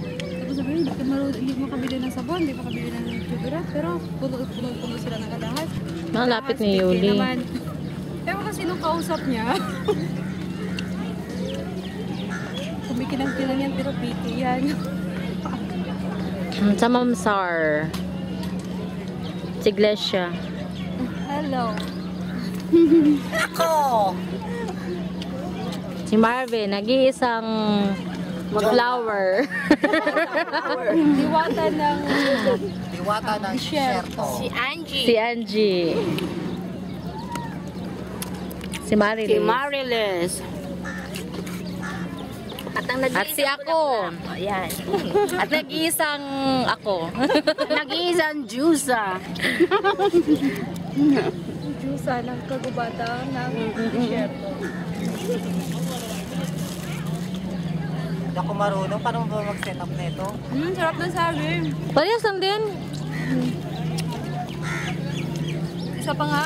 nila. Tapos sabi, hindi makabili ng sabon, hindi makabili ng deodorant, pero puno sila ng lahat. Malapit ni Yuli. Ewan kasi nung kausap niya. Kumikinang-kinang yan, pero piti yan. Sa Mamsar. Si Iglesia. Hello. Ako! Si Marvin, nag-iisang flower. Diwata ng Sherto. Si Angie. Si Angie. Si Marilis. Si Marilis. At si ako. Ayan. At nag-iisang ako. Nag-iisang Jusa. Jusa ng kagubata ng Sherto. Hindi ako marunong. Paano mo ba mag-set up na ito? Sarap ng saging. Parehas lang din. Isa pa nga.